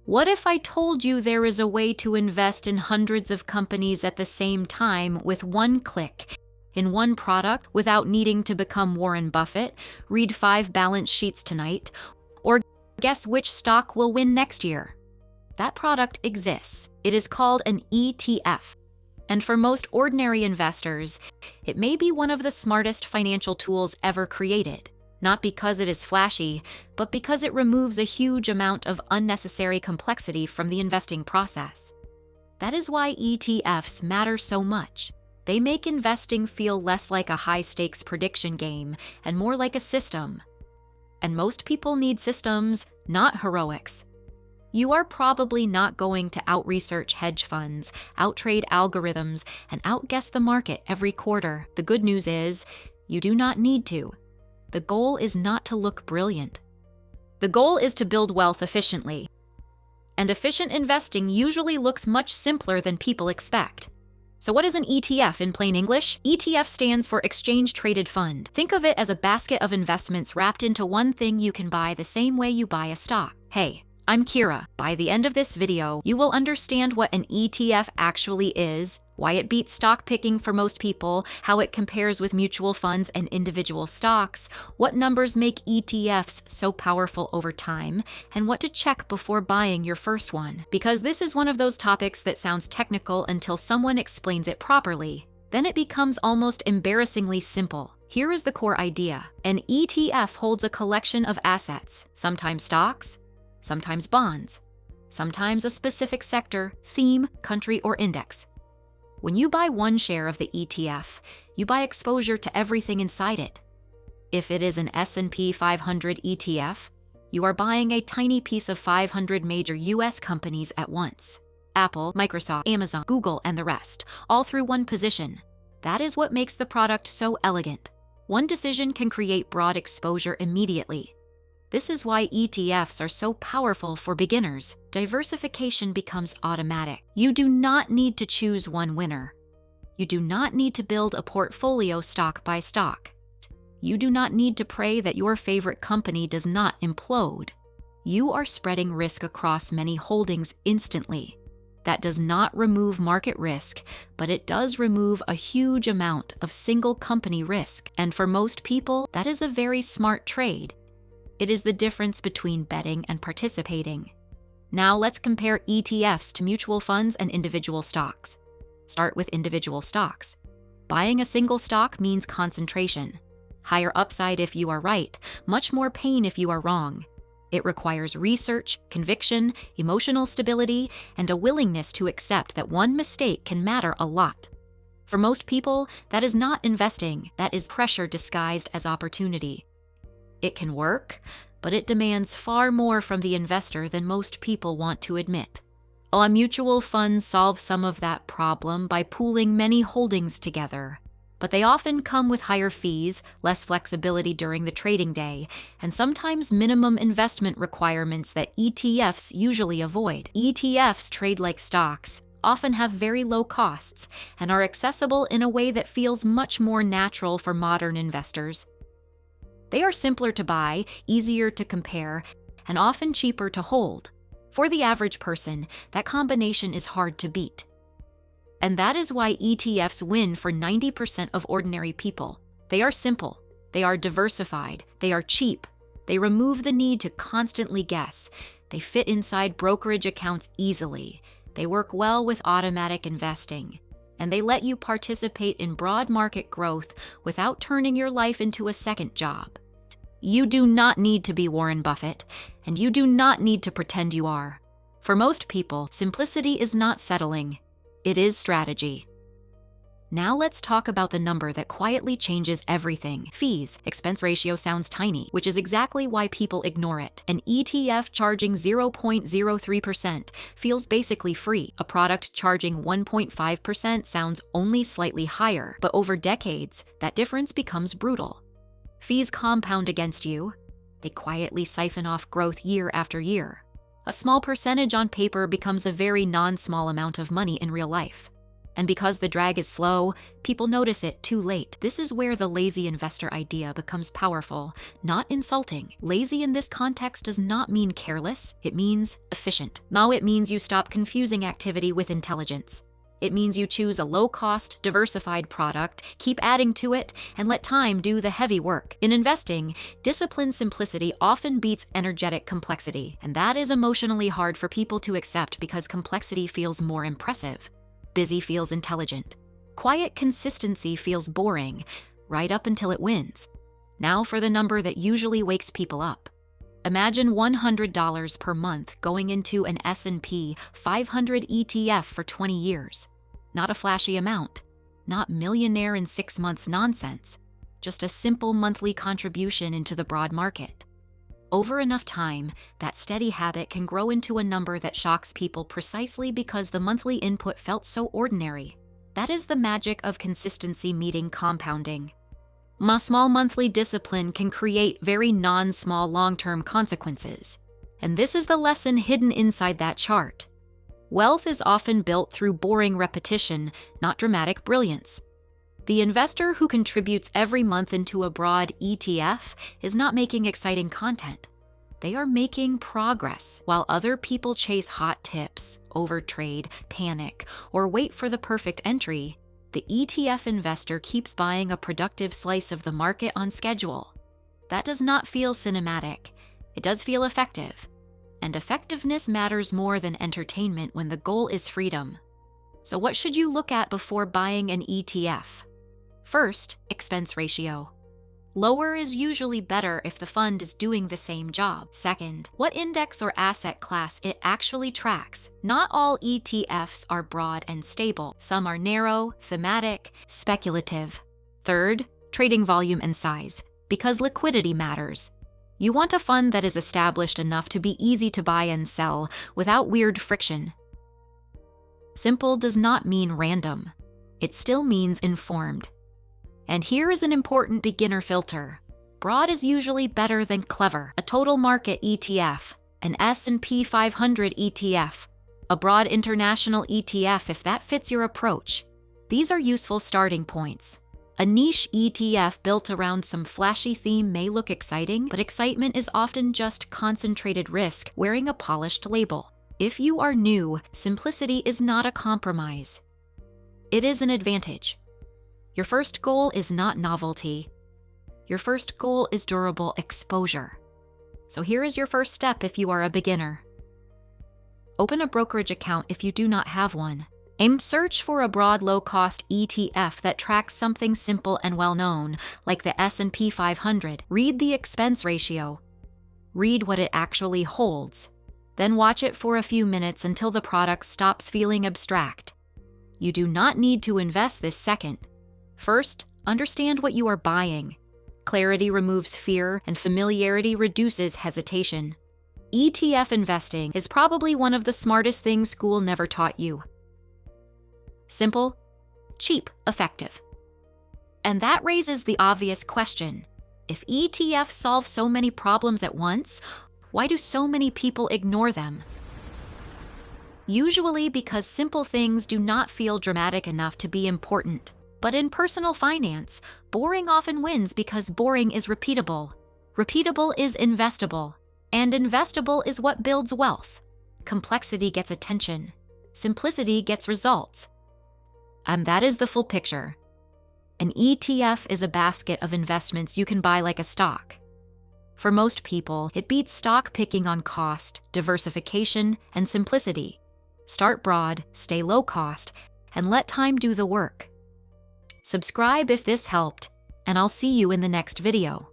What if I told you there is a way to invest in hundreds of companies at the same time with one click, in one product, without needing to become Warren Buffett, read 5 balance sheets tonight, or guess which stock will win next year? That product exists. It is called an ETF. And for most ordinary investors, it may be one of the smartest financial tools ever created. Not because it is flashy, but because it removes a huge amount of unnecessary complexity from the investing process. That is why ETFs matter so much. They make investing feel less like a high-stakes prediction game and more like a system. And most people need systems, not heroics. You are probably not going to out-research hedge funds, out-trade algorithms, and outguess the market every quarter. The good news is, you do not need to. The goal is not to look brilliant. The goal is to build wealth efficiently. And efficient investing usually looks much simpler than people expect. So what is an ETF in plain English? ETF stands for Exchange Traded Fund. Think of it as a basket of investments wrapped into one thing you can buy the same way you buy a stock. Hey, I'm Kira. By the end of this video, you will understand what an ETF actually is, why it beats stock picking for most people, how it compares with mutual funds and individual stocks, what numbers make ETFs so powerful over time, and what to check before buying your first one. Because this is one of those topics that sounds technical until someone explains it properly. Then it becomes almost embarrassingly simple. Here is the core idea. An ETF holds a collection of assets, sometimes stocks, sometimes bonds, sometimes a specific sector, theme, country, or index. When you buy one share of the ETF, you buy exposure to everything inside it. If it is an S&P 500 ETF, you are buying a tiny piece of 500 major US companies at once. Apple, Microsoft, Amazon, Google, and the rest, all through one position. That is what makes the product so elegant. One decision can create broad exposure immediately. This is why ETFs are so powerful for beginners. Diversification becomes automatic. You do not need to choose one winner. You do not need to build a portfolio stock by stock. You do not need to pray that your favorite company does not implode. You are spreading risk across many holdings instantly. That does not remove market risk, but it does remove a huge amount of single company risk. And for most people, that is a very smart trade. It is the difference between betting and participating. Now let's compare ETFs to mutual funds and individual stocks. Start with individual stocks. Buying a single stock means concentration. Higher upside if you are right, much more pain if you are wrong. It requires research, conviction, emotional stability, and a willingness to accept that one mistake can matter a lot. For most people, that is not investing, that is pressure disguised as opportunity. It can work, but it demands far more from the investor than most people want to admit. A mutual fund solves some of that problem by pooling many holdings together, but they often come with higher fees, less flexibility during the trading day, and sometimes minimum investment requirements that ETFs usually avoid. ETFs trade like stocks, often have very low costs, and are accessible in a way that feels much more natural for modern investors. They are simpler to buy, easier to compare, and often cheaper to hold. For the average person, that combination is hard to beat. And that is why ETFs win for 90% of ordinary people. They are simple, they are diversified, they are cheap, they remove the need to constantly guess, they fit inside brokerage accounts easily, they work well with automatic investing, and they let you participate in broad market growth without turning your life into a second job. You do not need to be Warren Buffett, and you do not need to pretend you are. For most people, simplicity is not settling. It is strategy. Now let's talk about the number that quietly changes everything. Fees. Expense ratio sounds tiny, which is exactly why people ignore it. An ETF charging 0.03% feels basically free. A product charging 1.5% sounds only slightly higher, but over decades, that difference becomes brutal. Fees compound against you. They quietly siphon off growth year after year. A small percentage on paper becomes a very non-small amount of money in real life. And because the drag is slow, people notice it too late. This is where the lazy investor idea becomes powerful, not insulting. Lazy in this context does not mean careless, it means efficient. Now it means you stop confusing activity with intelligence. It means you choose a low-cost, diversified product, keep adding to it, and let time do the heavy work. In investing, disciplined simplicity often beats energetic complexity, and that is emotionally hard for people to accept because complexity feels more impressive. Busy feels intelligent. Quiet consistency feels boring, right up until it wins. Now for the number that usually wakes people up. Imagine $100 per month going into an S&P 500 ETF for 20 years. Not a flashy amount, not millionaire in 6 months nonsense, just a simple monthly contribution into the broad market. Over enough time, that steady habit can grow into a number that shocks people precisely because the monthly input felt so ordinary. That is the magic of consistency meeting compounding. A small monthly discipline can create very non-small long-term consequences. And this is the lesson hidden inside that chart. Wealth is often built through boring repetition, not dramatic brilliance. The investor who contributes every month into a broad ETF is not making exciting content. They are making progress, while other people chase hot tips, overtrade, panic, or wait for the perfect entry. The ETF investor keeps buying a productive slice of the market on schedule. That does not feel cinematic. It does feel effective. And effectiveness matters more than entertainment when the goal is freedom. So what should you look at before buying an ETF? First, expense ratio. Lower is usually better if the fund is doing the same job. Second, what index or asset class it actually tracks. Not all ETFs are broad and stable. Some are narrow, thematic, speculative. Third, trading volume and size, because liquidity matters. You want a fund that is established enough to be easy to buy and sell without weird friction. Simple does not mean random. It still means informed. And here is an important beginner filter. Broad is usually better than clever. A total market ETF, an S&P 500 ETF, a broad international ETF if that fits your approach. These are useful starting points. A niche ETF built around some flashy theme may look exciting, but excitement is often just concentrated risk wearing a polished label. If you are new, simplicity is not a compromise. It is an advantage. Your first goal is not novelty. Your first goal is durable exposure. So here is your first step if you are a beginner. Open a brokerage account if you do not have one. Search for a broad low-cost ETF that tracks something simple and well-known, like the S&P 500. Read the expense ratio. Read what it actually holds. Then watch it for a few minutes until the product stops feeling abstract. You do not need to invest this second. First, understand what you are buying. Clarity removes fear, and familiarity reduces hesitation. ETF investing is probably one of the smartest things school never taught you. Simple, cheap, effective. And that raises the obvious question. If ETFs solve so many problems at once, why do so many people ignore them? Usually because simple things do not feel dramatic enough to be important. But in personal finance, boring often wins because boring is repeatable. Repeatable is investable. And investable is what builds wealth. Complexity gets attention. Simplicity gets results. And that is the full picture. An ETF is a basket of investments you can buy like a stock. For most people, it beats stock picking on cost, diversification, and simplicity. Start broad, stay low cost, and let time do the work. Subscribe if this helped, and I'll see you in the next video.